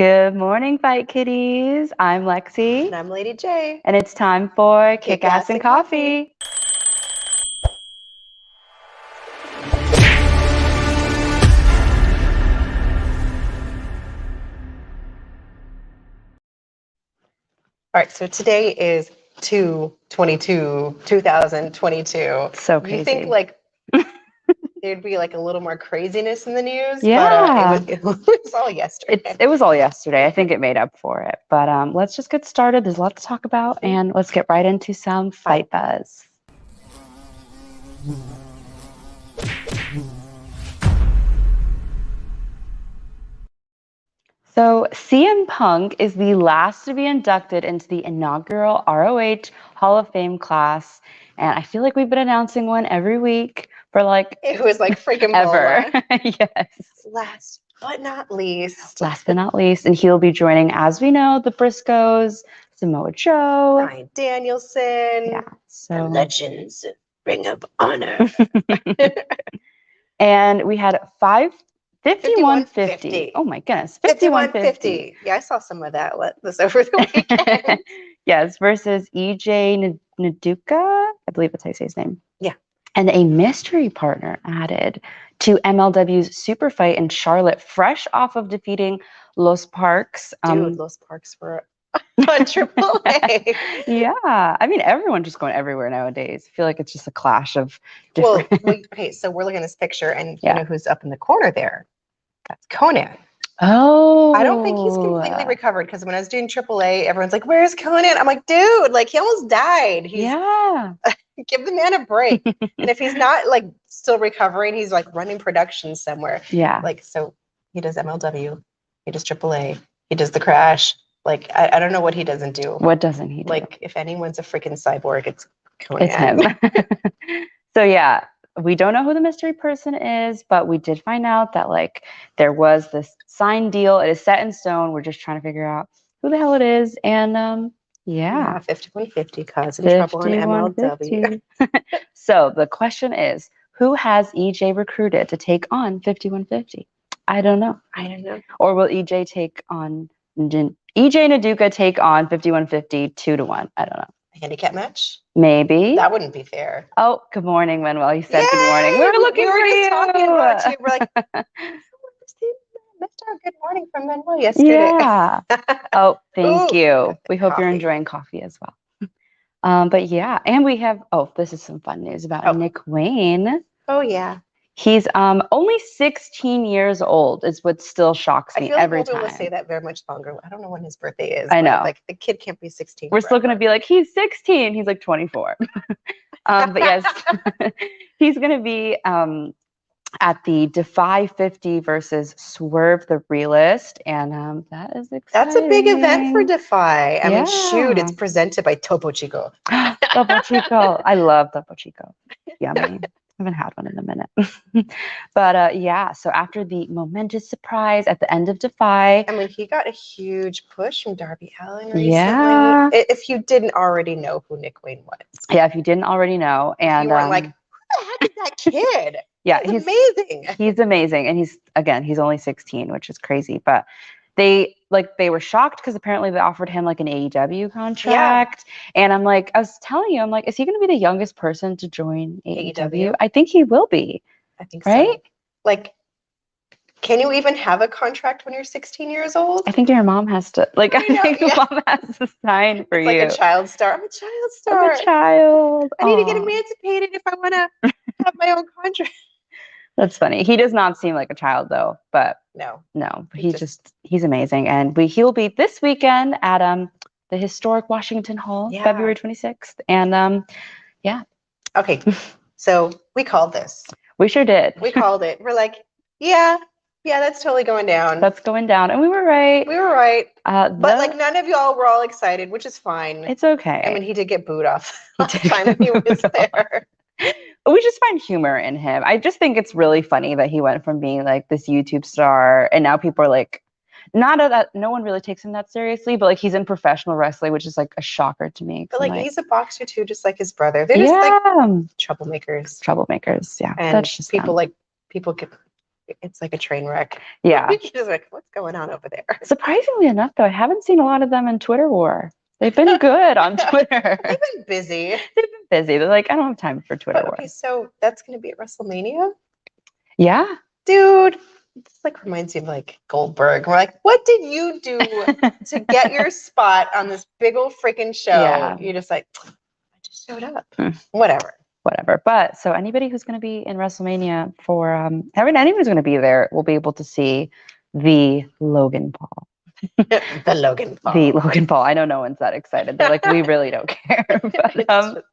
Good morning, Fight Kitties. I'm Lexi. And I'm Lady J. And it's time for Kickass and Coffee. All right, so today is 2022. So crazy. You think like there'd be like a little more craziness in the news? Yeah. But it was all yesterday. It was all yesterday. I think it made up for it. But let's just get started. There's a lot to talk about, and let's get right into some Fight Buzz. So CM Punk is the last to be inducted into the inaugural ROH Hall of Fame class. And I feel like we've been announcing one every week for like... It was like freaking ever. Yes. Last but not least. Last but not least. And he'll be joining, as we know, the Briscoes, Samoa Joe. Bryan Danielson. Yeah. So the Legends Ring of Honor. And we had 5150. Oh my goodness. 5150. Yeah, I saw some of that this over the weekend. Yes, versus EJ Naduka. I believe that's how you say his name. Yeah. And a mystery partner added to MLW's Super Fight in Charlotte, fresh off of defeating Los Parks. Dude, Los Parks were on AAA. Yeah. I mean, everyone's just going everywhere nowadays. I feel like it's just a clash of different... okay, so we're looking at this picture, and you know who's up in the corner there? That's Conan. Oh. I don't think he's completely recovered, because when I was doing AAA, everyone's like, where's Conan? I'm like, dude, like, he almost died. Give the man a break. And if he's not like still recovering, he's like running production somewhere. Yeah. Like, so he does MLW, he does AAA, he does the Crash. Like, I don't know what he doesn't do. What doesn't he do? Like, if anyone's a freaking cyborg, it's Conan. It's him. So yeah, we don't know who the mystery person is, but we did find out that like there was this signed deal. It is set in stone. We're just trying to figure out who the hell it is. And yeah, 5150 causing trouble in MLW. So the question is, who has EJ recruited to take on 5150? I don't know. Or will EJ take on EJ Naduka take on 5150 2-1? I don't know. A handicap match? Maybe. That wouldn't be fair. Oh, good morning, Manuel. You said good morning. We were looking for you. Talking about you. We're like, missed our good morning from Manuel yesterday. Yeah. Oh, thank you. We hope coffee. You're enjoying coffee as well. But yeah, and we have, this is some fun news about Nick Wayne. Oh, yeah. He's only 16 years old is what still shocks me every time. I feel like we'll be able to say that very much longer. I don't know when his birthday is. I know. Like, the kid can't be 16. We're still going to be like, he's 16. He's like 24. But yes, he's going to be at the Defy 50 versus Swerve the Realist. And that is exciting. That's a big event for Defy. I mean, shoot, it's presented by Topo Chico. Topo Chico. I love Topo Chico. Yummy. I haven't had one in a minute. But yeah, so after the momentous surprise at the end of Defy. I mean, he got a huge push from Darby Allin recently. Yeah. If you didn't already know who Nick Wayne was. Yeah, if you didn't already know. And you weren't like, who the heck is that kid? Yeah, he's amazing. He's amazing. And he's only 16, which is crazy. But they were shocked because apparently they offered him like an AEW contract. Yeah. And I'm like, I was telling you, I'm like, is he going to be the youngest person to join AEW? I think he will be. I think so. Right? Like, can you even have a contract when you're 16 years old? I think your mom has to. Like, I think your mom has to sign for you. Like a child star. I'm a child star. I'm a child. I need to get emancipated if I want to have my own contract. That's funny. He does not seem like a child though, but no, he's amazing. And he'll be this weekend at the historic Washington Hall, February 26th. And yeah. Okay. So we called this. We sure did. We called it. We're like, yeah, that's totally going down. That's going down. And we were right. But like none of y'all were all excited, which is fine. It's okay. I mean, he did get booed off last time he was there. We just find humor in him. I just think it's really funny that he went from being like this YouTube star and now people are like, no one really takes him that seriously, but like he's in professional wrestling, which is like a shocker to me. But like he's a boxer too, just like his brother. They're just like troublemakers. Yeah. And that's just people get it's like a train wreck. Yeah. She's like, what's going on over there? Surprisingly enough, though, I haven't seen a lot of them in Twitter war. They've been good on Twitter. They've been busy. They've been busy. They're like, I don't have time for Twitter war. Okay, so that's going to be at WrestleMania? Yeah. Dude, this like reminds me of like Goldberg. We're like, what did you do to get your spot on this big old freaking show? Yeah. You're just like, I just showed up. Whatever. But so anybody who's going to be in WrestleMania for, anyone who's going to be there will be able to see the Logan Paul. The Logan Paul. The Logan Paul. I know no one's that excited. They're like, we really don't care. But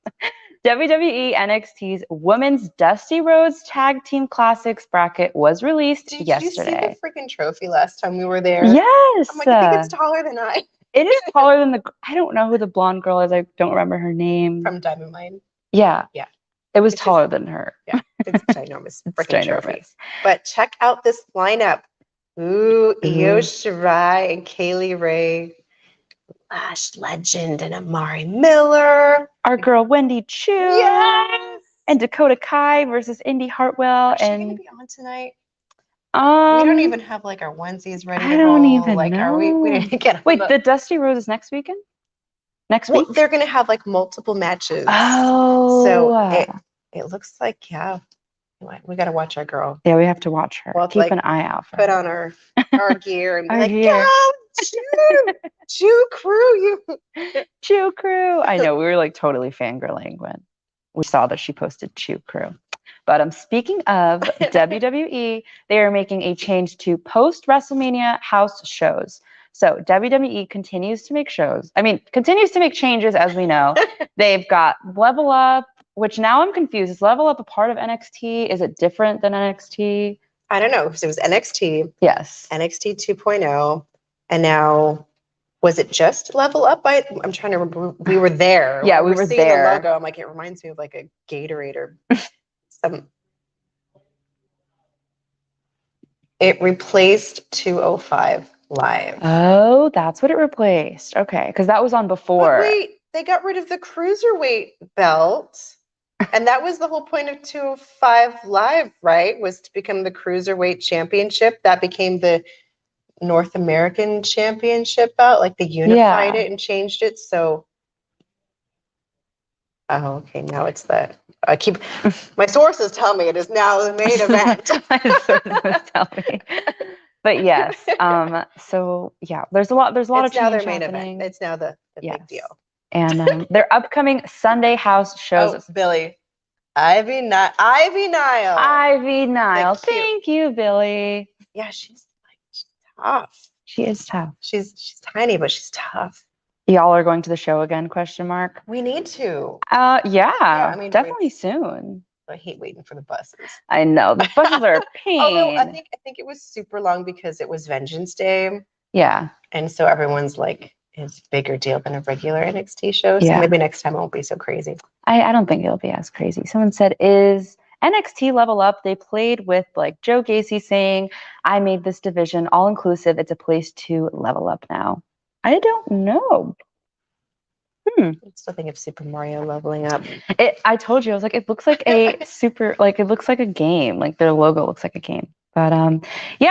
WWE NXT's Women's Dusty Rhodes Tag Team Classics bracket was released yesterday. Did you see the freaking trophy last time we were there? Yes. I'm like, I think it's taller than I. It is taller than I don't know who the blonde girl is. I don't remember her name. From Diamond Mine. Yeah. Yeah. It was taller than her. Yeah. It's ginormous. Freaking trophy. But check out this lineup. Ooh, Io Shirai and Kaylee Ray. Lash Legend and Amari Miller. Our girl Wendy Chu. Yes. And Dakota Kai versus Indy Hartwell. Is she going to be on tonight? We don't even have like our onesies ready to roll. I don't even know. Are we didn't get Wait, the Dusty Rhodes is next weekend? Next week? They're going to have like multiple matches. Oh. So it looks like, we got to watch our girl. Yeah, we have to watch her. Well, keep an eye out for put her. on our gear and be like, go, Chew Crew, Chew Crew. I know, we were like totally fangirling when we saw that she posted Chew Crew. But speaking of WWE, they are making a change to post-WrestleMania house shows. So WWE continues to make changes, as we know. They've got Level Up, which now I'm confused. Is Level Up a part of NXT? Is it different than NXT? I don't know, because it was NXT. Yes. NXT 2.0. And now, was it just Level Up? I'm trying to remember. We were there. Yeah, we were seeing there. The logo. I'm like, it reminds me of like a Gatorade or some. It replaced 205 Live. Oh, that's what it replaced. Okay, because that was on before. But wait, they got rid of the cruiserweight belt. And that was the whole point of 205 Live, right? Was to become the cruiserweight championship. That became the North American championship belt. Like they unified it and changed it. So, okay, now it's my sources tell me it is now the main event. My sources tell me. But yes, so yeah, there's a lot of change now their main happening. Event. It's now the big deal. And their upcoming Sunday house shows. Oh, Billy. Ivy Nile. Ivy Nile. Thank you, Billy. Yeah, she's tough. She is tough. She's tiny, but she's tough. Y'all are going to the show again? ? We need to. Yeah, I mean, definitely soon. I hate waiting for the buses. I know the buses are a pain. Although I think it was super long because it was Vengeance Day. Yeah, and so everyone's like, it's a bigger deal than a regular NXT show. So maybe next time it won't be so crazy. I don't think it'll be as crazy. Someone said, is NXT Level Up? They played with like Joe Gacy saying, I made this division all inclusive. It's a place to level up now. I don't know. I'm still thinking of Super Mario leveling up. I told you, I was like, it looks like it looks like a game. Like their logo looks like a game. But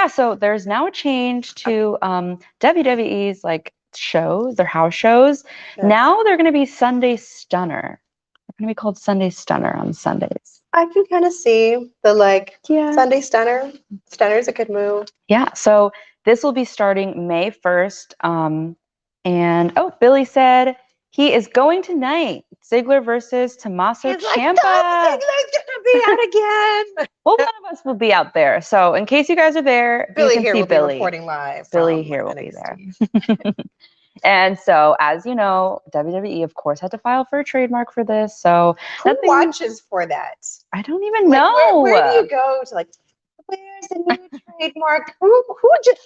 so there's now a change to WWE's like shows, their house shows. Yes. Now they're going to be Sunday Stunner. They're going to be called Sunday Stunner on Sundays. I can kind of see the Sunday Stunner. Stunner's a good move. Yeah. So this will be starting May 1st. And Billy said he is going tonight. Ziggler versus Tommaso Ciampa. Ziggler's gonna be out again. Well, one of us will be out there. So in case you guys are there, Billy you can here see will Billy. Be reporting live. Billy here will be there. And so, as you know, WWE, of course, had to file for a trademark for this. So who watches for that? I don't even know. Where do you go to where's the new trademark? Who watches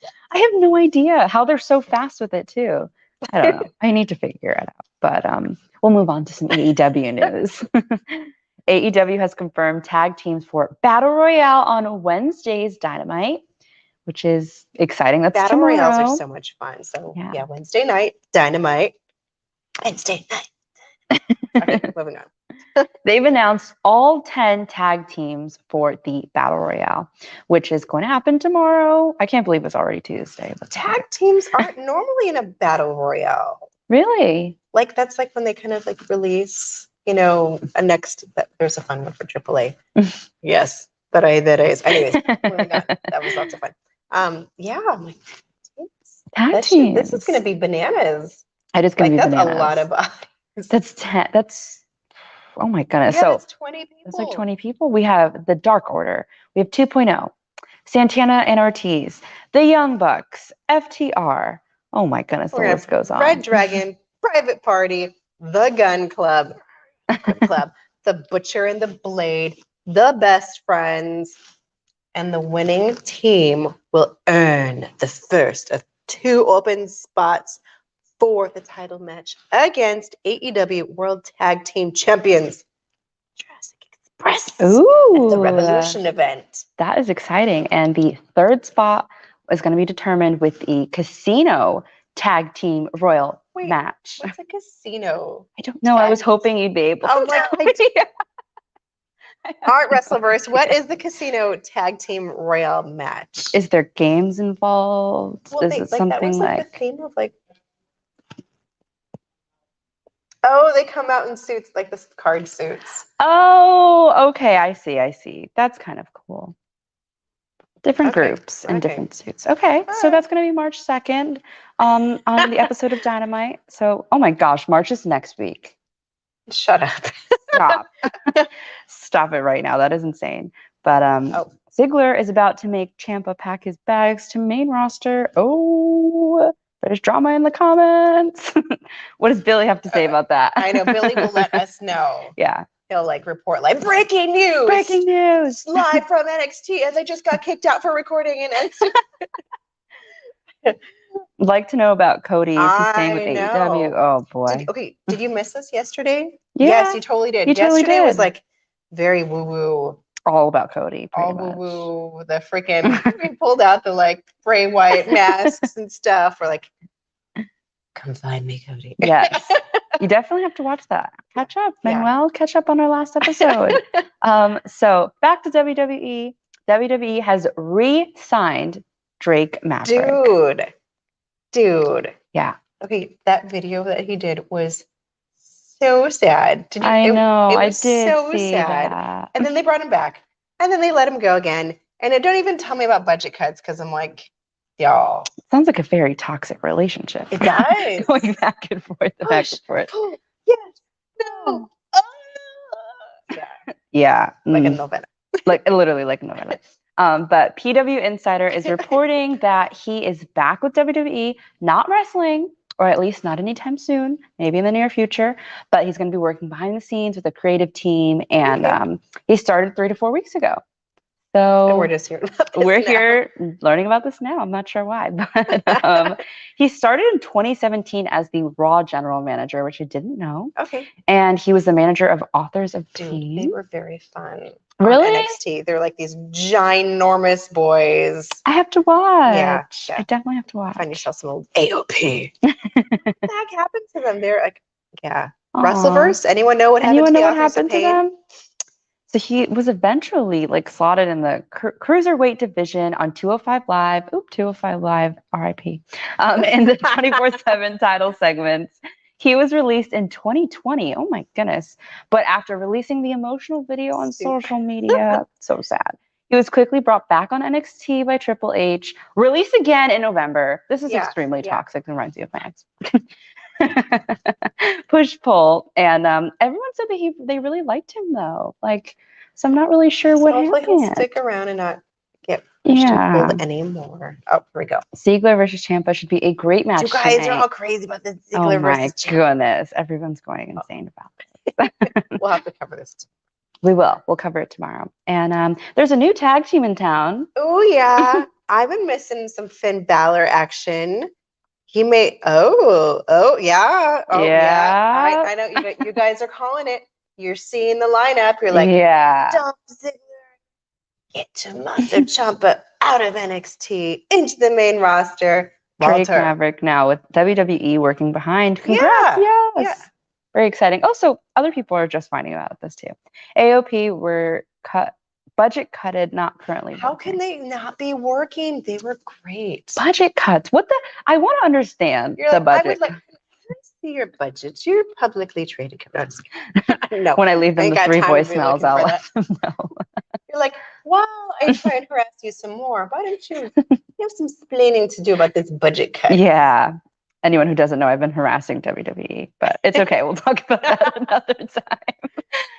that? I have no idea how they're so fast with it too. I don't know. I need to figure it out. But we'll move on to some AEW news. AEW has confirmed tag teams for Battle Royale on Wednesday's Dynamite, which is exciting. That's Battle tomorrow. Royales are so much fun. So yeah, Wednesday night, Dynamite. Wednesday night. Okay, moving on. They've announced all 10 tag teams for the Battle Royale, which is going to happen tomorrow. I can't believe it's already Tuesday. But tag teams aren't normally in a Battle Royale. Really? Like, that's like when they kind of like release, you know, there's a fun one for AAA. Yes, that is. Anyways, that was lots of fun. Yeah, I'm like, tag teams. This is going to be bananas. It is going to be bananas. That's a lot of eyes. That's oh my goodness. Yeah, so it's 20 people. It's like 20 people. We have the Dark Order. We have 2.0, Santana and Ortiz, the Young Bucks, FTR. Oh my goodness, the list goes on. Red Dragon, Private Party, the Gun Club, the Butcher and the Blade, the Best Friends, and the winning team will earn the first of 2 open spots for the title match against AEW World Tag Team Champions Jurassic Express at the Revolution event. That is exciting. And the 3rd spot is going to be determined with the Casino Tag Team Royal match. What's a casino? I don't know. I was hoping you'd be able to. All right, Wrestleverse, what is the Casino Tag Team Royal match? Is there games involved? Well, is it something that was like the theme of like. Oh, they come out in suits, like the card suits. Oh, okay. I see. That's kind of cool. Different groups and different suits. Okay, so that's going to be March 2nd on the episode of Dynamite. So, oh my gosh, March is next week. Shut up. Stop. Stop it right now. That is insane. But Ziggler is about to make Ciampa pack his bags to main roster. Oh, there's drama in the comments. What does Billy have to say about that? I know Billy will let us know. Yeah. He'll like report like breaking news. Breaking news. Live from NXT as I just got kicked out for recording in NXT. Like to know about Cody. Is he staying with AEW? Oh boy. Did you miss us yesterday? Yeah. Yes, you totally did. Yesterday was like very woo-woo. All about Cody. All woo-woo. The freaking we pulled out the like Bray Wyatt masks and stuff. We're like, come find me, Cody. Yes. You definitely have to watch that. Catch up, Manuel. Catch up on our last episode. So back to WWE. WWE has re-signed Drake Maverick. Dude. Yeah. Okay, that video that he did was so sad. I know. It was so see sad. That. And then they brought him back. And then they let him go again. And don't even tell me about budget cuts because I'm like, y'all. Sounds like a very toxic relationship. It does. Going back and forth, yes. No. Yeah. Like a novella. Literally like a novella. But PW Insider is reporting that he is back with WWE, not wrestling, or at least not anytime soon, maybe in the near future, but he's going to be working behind the scenes with a creative team, and he started 3 to 4 weeks ago. So and we're just here. Here learning about this now. I'm not sure why, but he started in 2017 as the Raw general manager, which I didn't know. Okay. And he was the manager of Authors of Pain. They were very fun. Really? On NXT. They're like these ginormous boys. I have to watch. Yeah. I definitely have to watch. Find yourself some old AOP. What the heck happened to them? They're like, Wrestleverse? Anyone know what happened to them? So he was eventually slotted in the cruiserweight division on 205 Live. 205 Live, RIP. In the 24/7 title segments. He was released in 2020. Oh my goodness. But after releasing the emotional video on social media, so sad. He was quickly brought back on NXT by Triple H, released again in November. This is extremely toxic and reminds me of my ex. Push-pull. And everyone said that they really liked him though. So I'm not really sure what happened. He'll stick around and not get pushed and pulled anymore. Oh, here we go. Ziggler versus Ciampa should be a great match. You guys are all crazy about the Ziggler versus Ciampa. Oh my goodness. Everyone's going insane about this. We'll have to cover this. We will. We'll cover it tomorrow. And there's a new tag team in town. Oh, yeah. I've been missing some Finn Balor action. He may. Oh, yeah. Oh, yeah. I know you guys are calling it. You're seeing the lineup. You're like, dump Ziggler. Get to Master Ciampa out of NXT into the main roster. Drake Maverick now with WWE working behind. Congrats. Yes. very exciting. Also, other people are just finding out this too. AOP were budget cutted, not currently How working. can they not be working? They were great. Budget cuts. What the? I want to understand the budget. I would like to see your budgets. You're publicly traded. No. When I leave them the 3 voicemails, I'll let them know. You're like, well, I try and harass you some more. Why don't you have some explaining to do about this budget cut? Yeah. Anyone who doesn't know, I've been harassing WWE, but it's okay. We'll talk about that another time.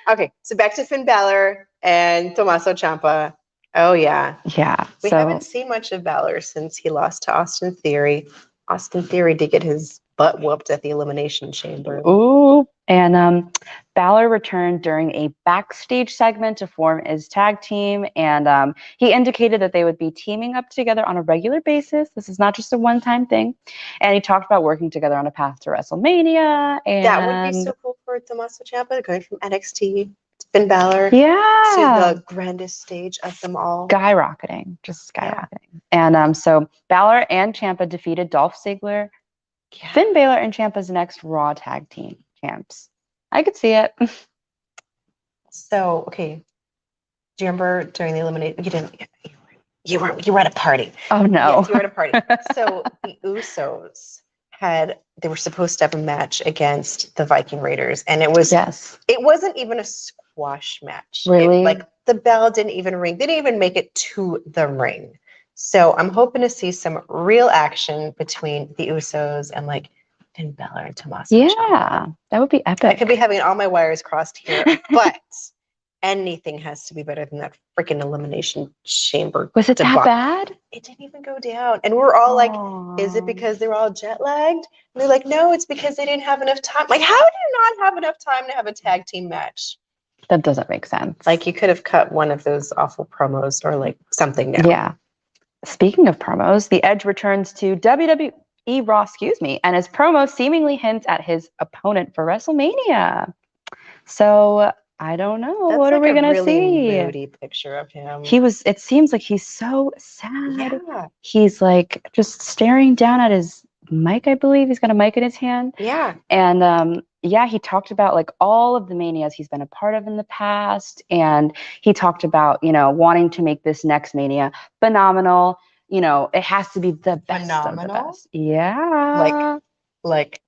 Okay, so back to Finn Balor and Tommaso Ciampa. Oh, yeah. Yeah. We haven't seen much of Balor since he lost to Austin Theory. Austin Theory did get his butt whooped at the Elimination Chamber. Ooh. And Balor returned during a backstage segment to form his tag team. And he indicated that they would be teaming up together on a regular basis. This is not just a one-time thing. And he talked about working together on a path to WrestleMania. And that would be so cool for Tommaso Ciampa, going from NXT to Finn Balor to the grandest stage of them all. Skyrocketing, just skyrocketing. And so Balor and Ciampa defeated Dolph Ziggler, Finn Balor, and Ciampa's next Raw tag team champs. I could see it. So, okay. Do you remember during the elimination? You didn't. You were at a party. Oh no. Yes, you were at a party. So the Usos they were supposed to have a match against the Viking Raiders, and it wasn't even a squash match. Really? The bell didn't even ring. They didn't even make it to the ring. So I'm hoping to see some real action between the Usos and Finn Balor and Tommaso Ciampa. That would be epic. I could be having all my wires crossed here, but anything has to be better than that freaking Elimination Chamber. Was it that bad? It didn't even go down. And we're all like, is it because they were all jet lagged? And they're like, no, it's because they didn't have enough time. Like, how do you not have enough time to have a tag team match? That doesn't make sense. Like, you could have cut one of those awful promos or something now. Yeah. Speaking of promos, The Edge returns to WWE Raw, and his promo seemingly hints at his opponent for WrestleMania. So I don't know. That's what are we gonna really see? Moody picture of him. It seems like he's so sad. Yeah. He's just staring down at his mic, I believe. He's got a mic in his hand. Yeah. And he talked about all of the manias he's been a part of in the past. And he talked about, wanting to make this next mania phenomenal. It has to be the best of the best. Yeah. Like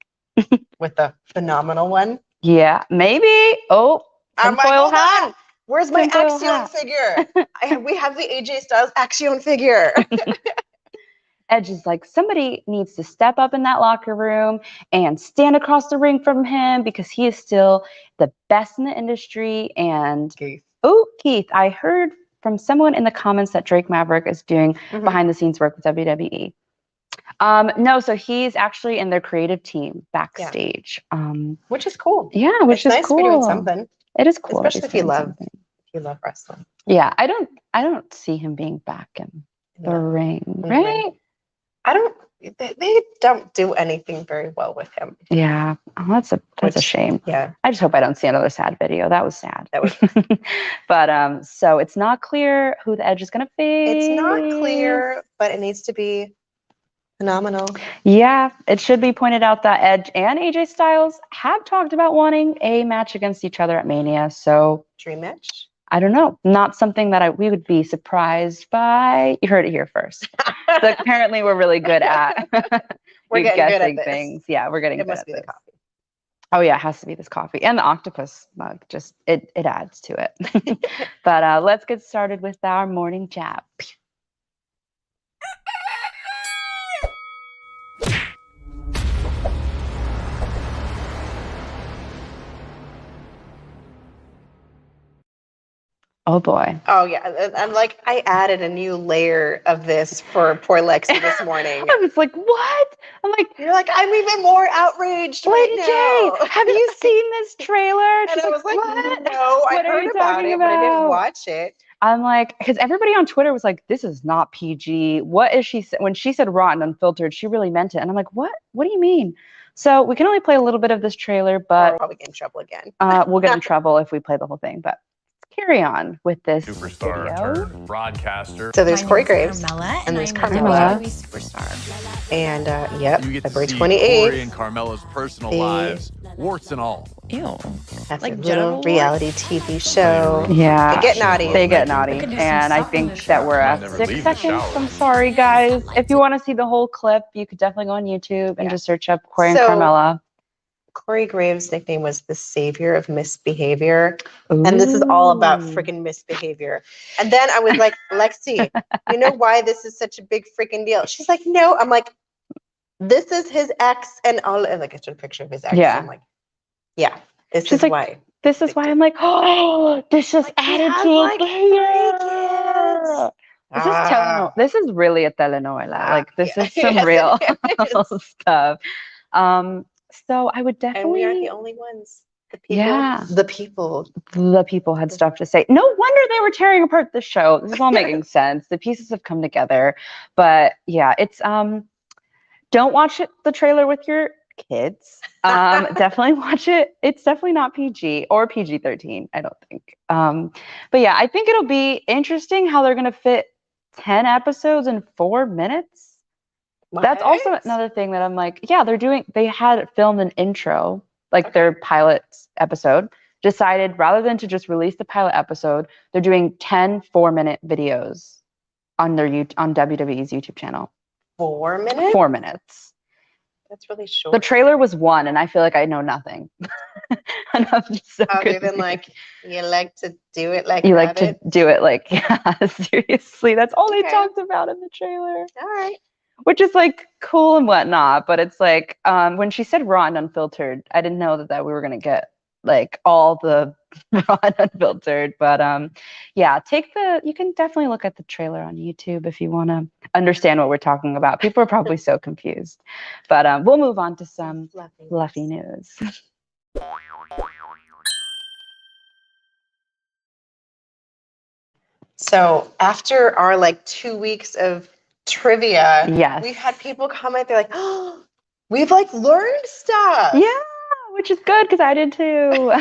with the phenomenal one? Yeah, maybe. Oh, tinfoil hat. Where's my Axiom figure? We have the AJ Styles Axiom figure. Edge is like, somebody needs to step up in that locker room and stand across the ring from him because he is still the best in the industry. And Keith, I heard from someone in the comments that Drake Maverick is doing behind the scenes work with WWE. No, so he's actually in their creative team backstage. Which is cool. Yeah, which is nice cool. To be doing something. It is cool. Especially if you love wrestling. Yeah, I don't see him being back in the ring, right? They don't do anything very well with him. Yeah. Oh, that's a shame. Yeah. I just hope I don't see another sad video. That was sad. But so it's not clear who the Edge is gonna face. It's not clear, but it needs to be phenomenal. Yeah, it should be pointed out that Edge and AJ Styles have talked about wanting a match against each other at Mania. So dream match? I don't know. Not something that we would be surprised by. You heard it here first. So apparently we're really good at guessing things. Yeah, we're getting good at this. Coffee. Oh yeah, it has to be this coffee. And the octopus mug. Just it adds to it. But let's get started with our morning jab. Oh boy. Oh yeah. I'm like, I added a new layer of this for poor Lexi this morning. I was like, what? I'm like, you're like, I'm even more outraged Lady right now. J, have you seen this trailer? And I was like, what? No, I heard about it, but I didn't watch it. I'm like, because everybody on Twitter was like, this is not PG. What is she when she said raw and unfiltered, she really meant it. And I'm like, what? What do you mean? So we can only play a little bit of this trailer, but we'll probably get in trouble again. We'll get in trouble if we play the whole thing, but carry on with this superstar video. turned broadcaster. So there's Corey Graves Carmella, and there's I'm a Carmella. WWE superstar. And yep, You get to February see 28th. Corey and Carmella's personal lives, warts and all. Ew. That's Like a genital little reality TV show. Yeah. They get naughty. They get Like, naughty. we could do some And I stuff in the think that we're Might at never 6 leave the seconds. shower. I'm sorry, guys. If you want to see the whole clip, you could definitely go on YouTube and just search up Corey and So- Carmella. Corey Graves' nickname was the savior of misbehavior. And this is all about freaking misbehavior. And then I was like, Lexi, you know why this is such a big freaking deal? She's like, no. I'm like, this is his ex and all. And like, I showed a picture of his ex. Yeah. I'm like, yeah, this She's is like, why. This is why I'm like, oh, this just Like, he added has, to a like, 3 player. kids. This is really a telenovela. Like, this yeah. is some Yes, real it is. stuff. So I would And we aren't definitely, the only ones. The people, Yeah. the people. the people had stuff to say. No wonder they were tearing apart the show. This is all making sense. The pieces have come together. But yeah, it's don't watch the trailer with your kids. Definitely watch it. It's definitely not PG or PG-13, I don't think. But yeah, I think it'll be interesting how they're gonna fit 10 episodes in 4 minutes. That's also What? another thing that I'm like, yeah, they had filmed an intro, like their pilot episode, decided rather than to just release the pilot episode, they're doing 10 4-minute videos on on WWE's YouTube channel. 4 minutes? 4 minutes. That's really short. The trailer was 1, and I feel like I know nothing. And I'm just so Other than like, you like to do it like you like to rabbit. do it like, yeah, seriously. That's all they Okay. talked about in the trailer. All right. Which is like cool and whatnot, but it's like when she said raw and unfiltered, I didn't know that we were gonna get like all the raw and unfiltered. But yeah, you can definitely look at the trailer on YouTube if you want to understand what we're talking about. People are probably so confused, but we'll move on to some fluffy news. So after our like 2 weeks of trivia, Yes. we've had people comment. They're like, "Oh, we've like learned stuff." Yeah, which is good because I did too.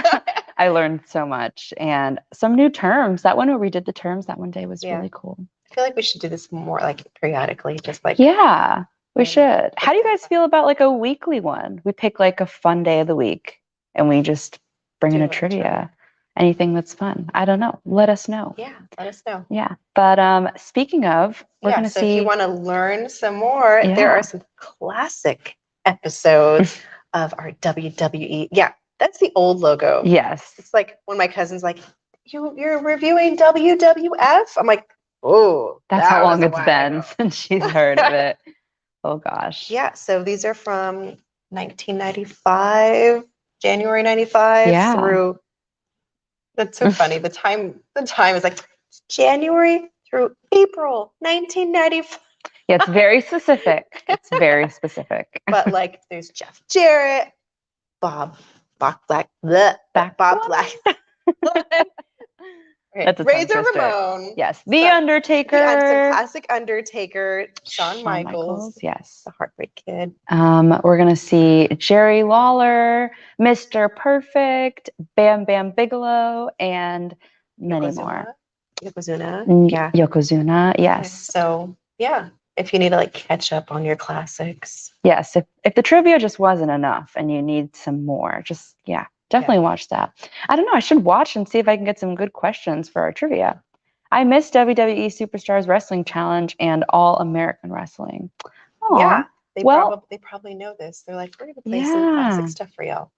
I learned so much and some new terms. That one where we did the terms that one day was Yeah. really cool. I feel like we should do this more like periodically, just like Yeah, we Yeah. should. How do you guys feel about like a weekly one? We pick like a fun day of the week and we just bring in Do a it, trivia. Anything that's fun. I don't know. Let us know. Yeah, let us know. Yeah. But speaking of, we're Yeah, gonna so see. if you want to learn some more, there Yeah. are some classic episodes of our WWE. Yeah, that's the old logo. Yes. It's like when my cousin's like, you're reviewing WWF? I'm like, oh, That's that how was long a it's while been ago. since she's heard of it. Oh gosh. Yeah, so these are from 1995, January 95 Yeah. through. That's so funny. The time is like January through April 1995. Yeah, it's very specific. It's very specific. But like, there's Jeff Jarrett, Bob Black, Bob Black. Okay, That's a tongue Razor twister. Ramon. Yes. The Some Undertaker. classic Undertaker. Shawn Michaels. Yes. The Heartbreak Kid. We're gonna see Jerry Lawler, Mr. Perfect, Bam Bam Bigelow, and many more. Yokozuna. Yeah. Yokozuna, yes. So yeah, if you need to like catch up on your classics. Yes. If the trivia just wasn't enough and you need some more, just definitely watch that. I don't know. I should watch and see if I can get some good questions for our trivia. I missed WWE Superstars Wrestling Challenge and All American Wrestling. Aw. Yeah. They Well- probably know this. They're like, we're gonna play some classic stuff for y'all.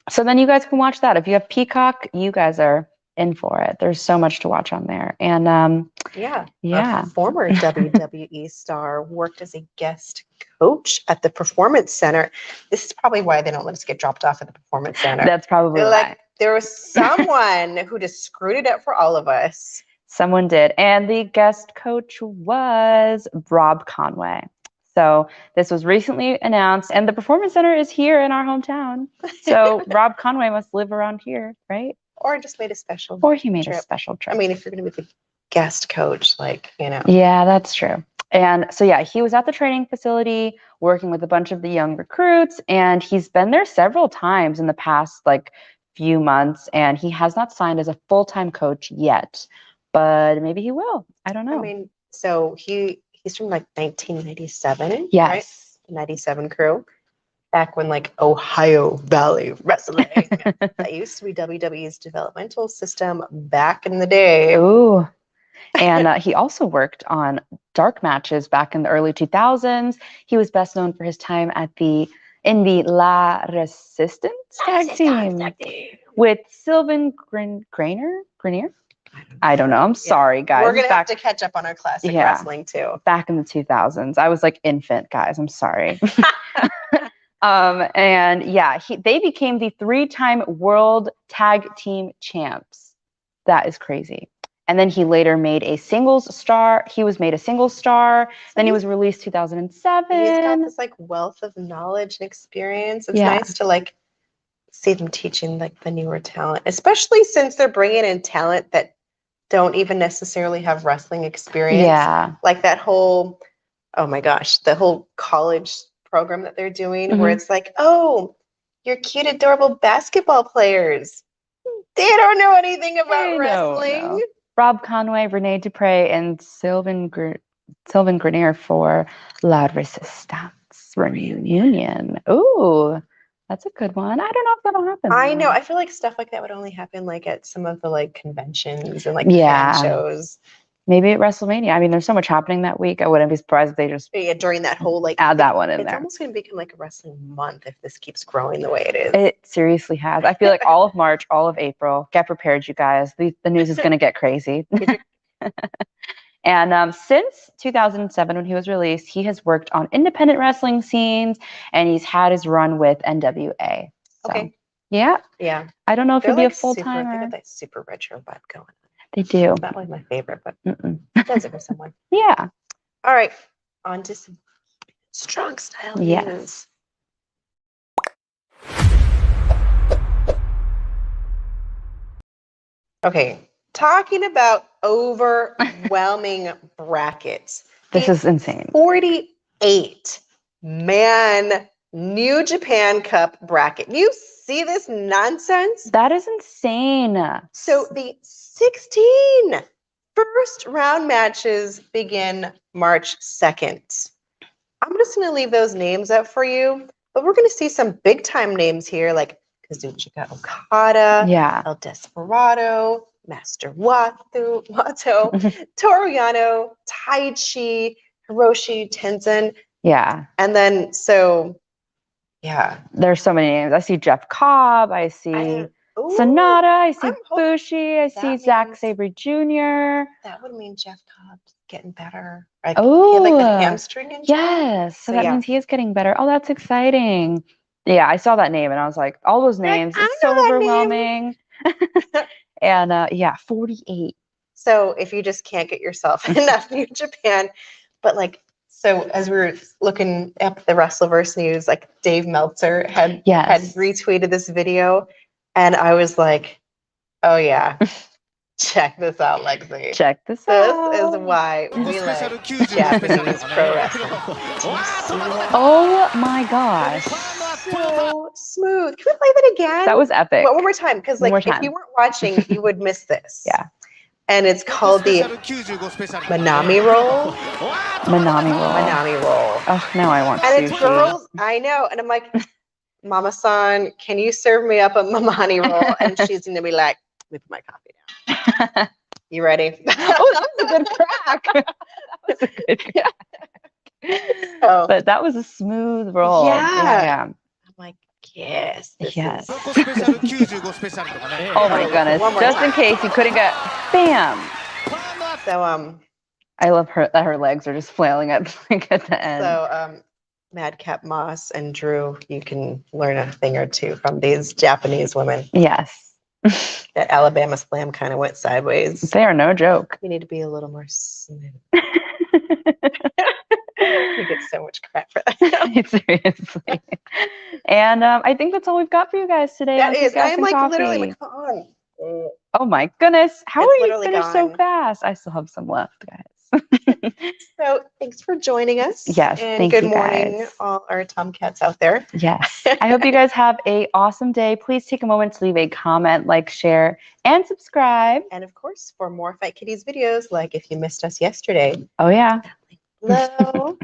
So then you guys can watch that. If you have Peacock, you guys are in for it. There's so much to watch on there. And Yeah. yeah. A former WWE star worked as a guest coach at the Performance Center. This is probably why they don't let us get dropped off at the Performance Center. That's probably They're why. like, there was someone who just screwed it up for all of us. Someone did. And the guest coach was Rob Conway. So this was recently announced, and the Performance Center is here in our hometown. So Rob Conway must live around here, right? Or just made a special. Or he made a trip. special trip. I mean, if you're going to be the guest coach, like, you know. Yeah, that's true. And so, yeah, he was at the training facility working with a bunch of the young recruits, and he's been there several times in the past, like, few months, and he has not signed as a full-time coach yet, but maybe he will. I don't know. I mean, so he's from like 1997, yes, right? 97 crew, back when like Ohio Valley Wrestling that used to be WWE's developmental system back in the day. Ooh. And he also worked on dark matches back in the early 2000s. He was best known for his time in the La Resistance tag team with Sylvain Grenier. I don't know. I'm sorry, guys. We're going to have to catch up on our classic wrestling too. Back in the 2000s. I was like infant, guys. I'm sorry. And yeah, they became the 3-time world tag team champs. That is crazy. And then he later made a singles star. He was made a singles star. Then he was released 2007. He's got this like wealth of knowledge and experience. It's nice to like see them teaching like the newer talent, especially since they're bringing in talent that don't even necessarily have wrestling experience. Yeah. Like that whole, oh my gosh, the whole college program that they're doing where it's like, oh, you're cute, adorable basketball players. They don't know anything about wrestling. No. Rob Conway, Renee Dupre, and Sylvain Grenier for La Resistance Reunion. Ooh, that's a good one. I don't know if that'll happen. I know. I feel like stuff like that would only happen like at some of the like conventions and like fan shows. Maybe at WrestleMania. I mean, there's so much happening that week. I wouldn't be surprised if they just during that whole like add that one in there. It's almost going to become like a wrestling month if this keeps growing the way it is. It seriously has. I feel like all of March, all of April. Get prepared, you guys. The news is going to get crazy. And since 2007, when he was released, he has worked on independent wrestling scenes, and he's had his run with NWA. So, okay. Yeah. Yeah. I don't know if he'll be a full-timer. They got that super retro vibe going. They do. It's not like my favorite, but it does it for someone. Yeah. All right. On to some strong style news. Okay. Talking about overwhelming brackets. This is insane. 48-man New Japan Cup bracket. You see this nonsense? That is insane. So the 16 first round matches begin March 2nd. I'm just going to leave those names up for you, but we're going to see some big time names here like Kazuchika Okada, El Desperado, Master Wato, Toru Yano, Taichi, Hiroshi Tenzan. Yeah. And then, there's so many names. I see Jeff Cobb. I see Sonata. I see Bushi. I see Zack Sabre Jr. That would mean Jeff Cobb's getting better. Like, he had like the hamstring injury. Yes. So that means he is getting better. Oh, that's exciting. Yeah, I saw that name and I was like, all those names. It's so overwhelming. And 48. So if you just can't get yourself enough New Japan, but like, so as we were looking at the Wrestleverse news, like Dave Meltzer had retweeted this video, and I was like, oh yeah, check this out, Lexi. Check this out. This is why we like Japanese pro wrestling. Oh my gosh. So smooth. Can we play that again? That was epic. One more time, because like if you weren't watching, you would miss this. Yeah. And it's called the Manami Roll. Manami Roll. Oh, now I want and sushi. It's girls. I know. And I'm like, Mama-san, can you serve me up a Manami Roll? And she's going to be like, let me put my coffee down. You ready? Oh, that was a good crack. That was a good crack. But that was a smooth roll. Yeah. I'm like, yes. Yes. Oh my goodness. Just in case you couldn't get bam. So I love that her legs are just flailing at the end. So Madcap Moss and Drew, you can learn a thing or two from these Japanese women. Yes. That Alabama Slam kind of went sideways. They are no joke. You need to be a little more smooth. You get so much crap for that. Seriously. And I think that's all we've got for you guys today. That is. I am like literally like, come on. Oh my goodness. How are you finished so gone. fast? I still have some left, guys. So thanks for joining us. Yes, and good morning, all our Tomcats out there. Yes. I hope you guys have an awesome day. Please take a moment to leave a comment, like, share, and subscribe. And of course, for more Fight Kitties videos, like if you missed us yesterday. Oh, yeah. Hello.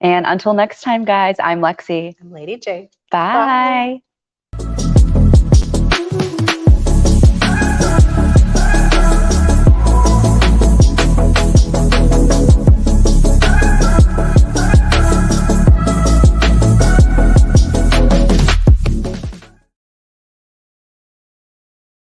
And until next time, guys, I'm Lexi. I'm Lady J. Bye. Bye.